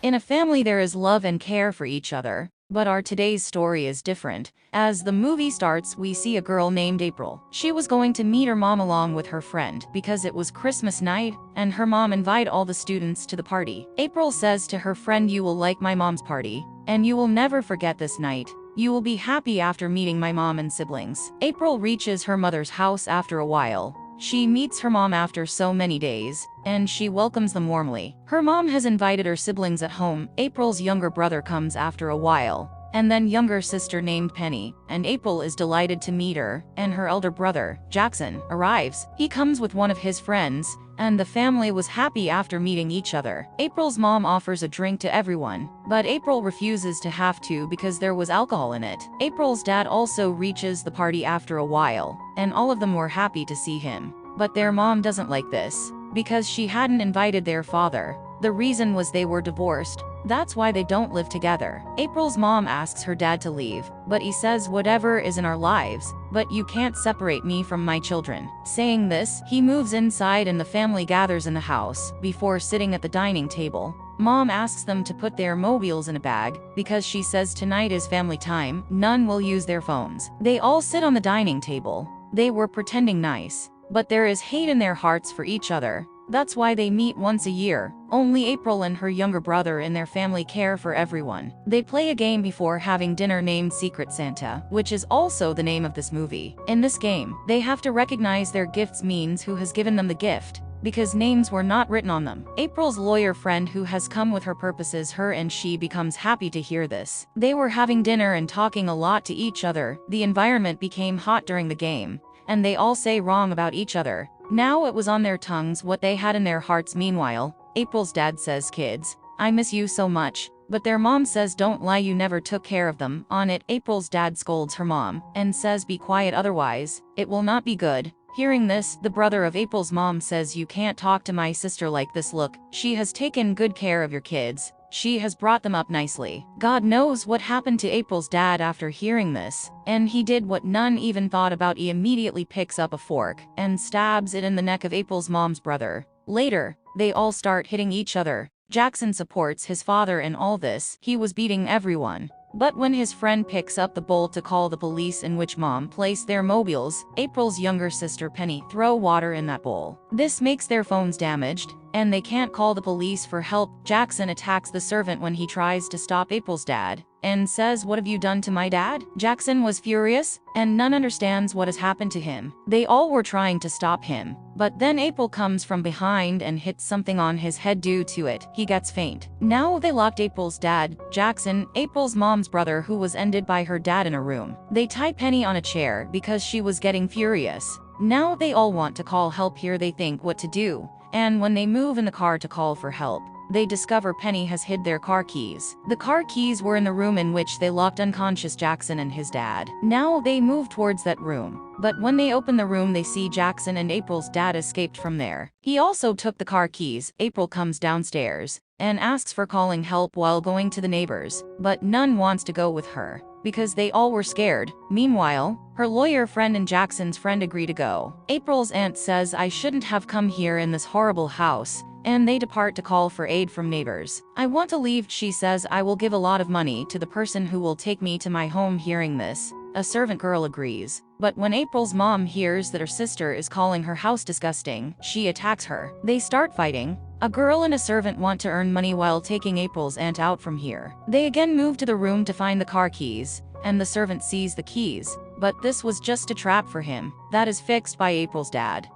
In a family there is love and care for each other. But our today's story is different. As the movie starts, we see a girl named April. She was going to meet her mom along with her friend because it was Christmas night and her mom invited all the students to the party. April says to her friend, "You will like my mom's party, and you will never forget this night. You will be happy after meeting my mom and siblings." April reaches her mother's house after a while. She meets her mom after so many days, and she welcomes them warmly. Her mom has invited her siblings at home. April's younger brother comes after a while, and then younger sister named Penny, and April is delighted to meet her, and her elder brother, Jackson, arrives. He comes with one of his friends, and the family was happy after meeting each other. April's mom offers a drink to everyone, but April refuses to have to because there was alcohol in it. April's dad also reaches the party after a while, and all of them were happy to see him. But their mom doesn't like this, because she hadn't invited their father. The reason was they were divorced. That's why they don't live together. April's mom asks her dad to leave, but he says, "Whatever is in our lives, but you can't separate me from my children." Saying this, he moves inside and the family gathers in the house. Before sitting at the dining table, Mom asks them to put their mobiles in a bag, because she says tonight is family time, none will use their phones. They all sit on the dining table. They were pretending nice, but there is hate in their hearts for each other. That's why they meet once a year. Only April and her younger brother in their family care for everyone. They play a game before having dinner named Secret Santa, which is also the name of this movie. In this game, they have to recognize their gifts means who has given them the gift, because names were not written on them. April's lawyer friend who has come with her purposes her and she becomes happy to hear this. They were having dinner and talking a lot to each other. The environment became hot during the game, and they all say wrong about each other. Now it was on their tongues what they had in their hearts. Meanwhile, April's dad says, "Kids, I miss you so much." But their mom says, "Don't lie, you never took care of them." On it, April's dad scolds her mom and says, "Be quiet, otherwise it will not be good." Hearing this, the brother of April's mom says, "You can't talk to my sister like this. Look, she has taken good care of your kids. She has brought them up nicely." God knows what happened to April's dad after hearing this, and he did what none even thought about. He immediately picks up a fork and stabs it in the neck of April's mom's brother. Later, they all start hitting each other. Jackson supports his father in all this. He was beating everyone. But when his friend picks up the bowl to call the police in which mom placed their mobiles, April's younger sister Penny throw water in that bowl. This makes their phones damaged, and they can't call the police for help. Jackson attacks the servant when he tries to stop April's dad, and says, "What have you done to my dad?" Jackson was furious, and none understands what has happened to him. They all were trying to stop him, but then April comes from behind and hits something on his head. Due to it, he gets faint. Now they locked April's dad, Jackson, April's mom's brother who was ended by her dad, in a room. They tie Penny on a chair because she was getting furious. Now they all want to call help. Here they think what to do, and when they move in the car to call for help, they discover Penny has hid their car keys. The car keys were in the room in which they locked unconscious Jackson and his dad. Now they move towards that room, but when they open the room they see Jackson and April's dad escaped from there. He also took the car keys. April comes downstairs and asks for calling help while going to the neighbors, but none wants to go with her, because they all were scared. Meanwhile, her lawyer friend and Jackson's friend agree to go. April's aunt says, "I shouldn't have come here in this horrible house," and they depart to call for aid from neighbors. "I want to leave," she says. "I will give a lot of money to the person who will take me to my home." Hearing this, a servant girl agrees. But when April's mom hears that her sister is calling her house disgusting, she attacks her. They start fighting. A girl and a servant want to earn money while taking April's aunt out from here. They again move to the room to find the car keys, and the servant sees the keys, but this was just a trap for him that is fixed by April's dad.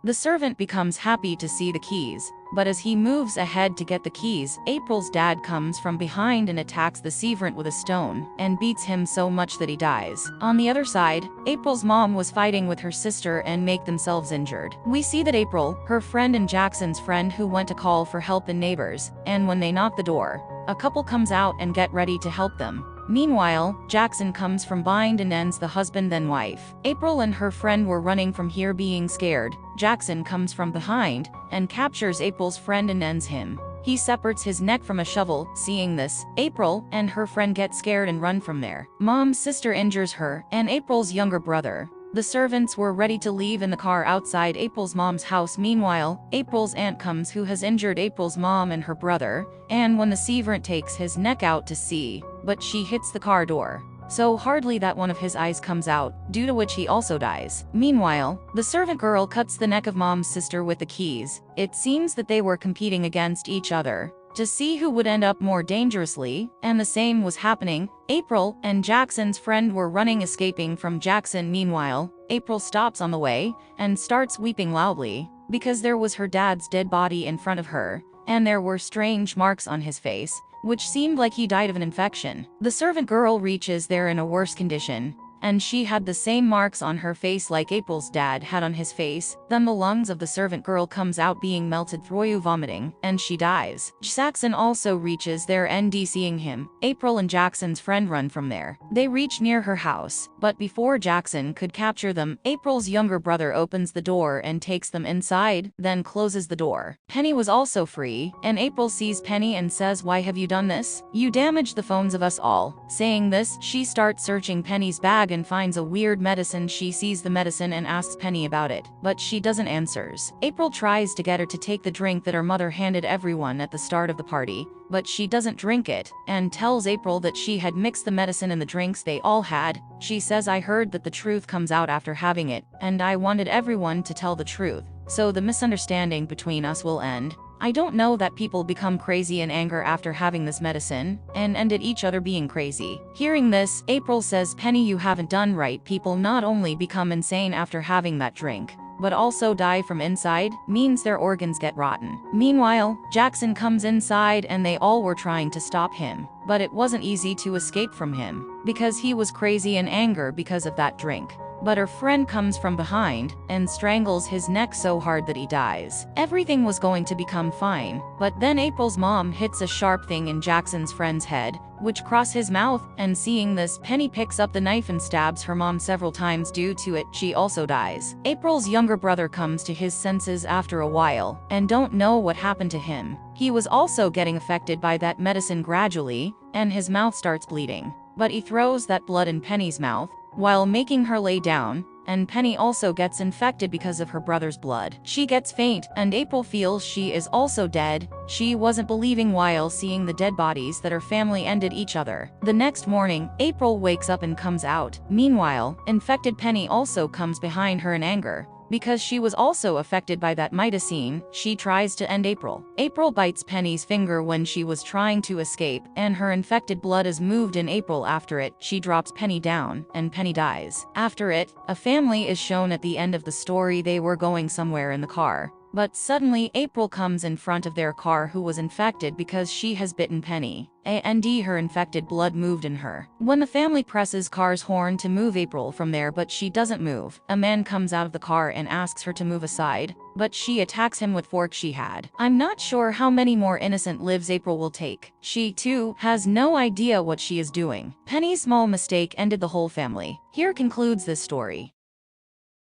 The servant becomes happy to see the keys, but as he moves ahead to get the keys, April's dad comes from behind and attacks the servant with a stone and beats him so much that he dies. On the other side, April's mom was fighting with her sister and make themselves injured. We see that April, her friend and Jackson's friend who went to call for help in neighbors, and when they knock the door, a couple comes out and get ready to help them. Meanwhile, Jackson comes from behind and ends the husband then wife. April and her friend were running from here being scared. Jackson comes from behind and captures April's friend and ends him. He separates his neck from a shovel. Seeing this, April and her friend get scared and run from there. Mom's sister injures her, and April's younger brother, The servants were ready to leave in the car outside April's mom's house. Meanwhile, April's aunt comes who has injured April's mom and her brother, and when the servant takes his neck out to see, but she hits the car door so hardly that one of his eyes comes out, due to which he also dies. Meanwhile, the servant girl cuts the neck of mom's sister with the keys. It seems that they were competing against each other to see who would end up more dangerously, and the same was happening. April and Jackson's friend were running, escaping from Jackson. Meanwhile, April stops on the way and starts weeping loudly because there was her dad's dead body in front of her, and there were strange marks on his face, which seemed like he died of an infection. The servant girl reaches there in a worse condition, and she had the same marks on her face like April's dad had on his face. Then the lungs of the servant girl comes out being melted through vomiting, and she dies. Jackson also reaches there, and seeing him, April and Jackson's friend run from there. They reach near her house, but before Jackson could capture them, April's younger brother opens the door and takes them inside, then closes the door. Penny was also free, and April sees Penny and says, "Why have you done this? You damaged the phones of us all." Saying this, she starts searching Penny's bag and finds a weird medicine. She sees the medicine and asks Penny about it, but she doesn't answers. April tries to get her to take the drink that her mother handed everyone at the start of the party, but she doesn't drink it, and tells April that she had mixed the medicine in the drinks they all had. She says, "I heard that the truth comes out after having it, and I wanted everyone to tell the truth, so the misunderstanding between us will end. I don't know that people become crazy in anger after having this medicine, and ended each other being crazy." Hearing this, April says, "Penny, you haven't done right. People not only become insane after having that drink, but also die from inside, means their organs get rotten." Meanwhile, Jackson comes inside and they all were trying to stop him, but it wasn't easy to escape from him, because he was crazy in anger because of that drink. But her friend comes from behind and strangles his neck so hard that he dies. Everything was going to become fine, but then April's mom hits a sharp thing in Jackson's friend's head, which crosses his mouth, and seeing this, Penny picks up the knife and stabs her mom several times. Due to it, she also dies. April's younger brother comes to his senses after a while, and don't know what happened to him. He was also getting affected by that medicine gradually, and his mouth starts bleeding. But he throws that blood in Penny's mouth, while making her lay down, and Penny also gets infected because of her brother's blood. She gets faint, and April feels she is also dead. She wasn't believing while seeing the dead bodies that her family ended each other. The next morning, April wakes up and comes out. Meanwhile, infected Penny also comes behind her in anger, because she was also affected by that medicine. She tries to end April. April bites Penny's finger when she was trying to escape, and her infected blood is moved in April. After it, she drops Penny down, and Penny dies. After it, a family is shown at the end of the story. They were going somewhere in the car, but suddenly April comes in front of their car who was infected because she has bitten Penny, and her infected blood moved in her. When the family presses car's horn to move April from there, but she doesn't move, a man comes out of the car and asks her to move aside, but she attacks him with fork she had. I'm not sure how many more innocent lives April will take. She, too, has no idea what she is doing. Penny's small mistake ended the whole family. Here concludes this story.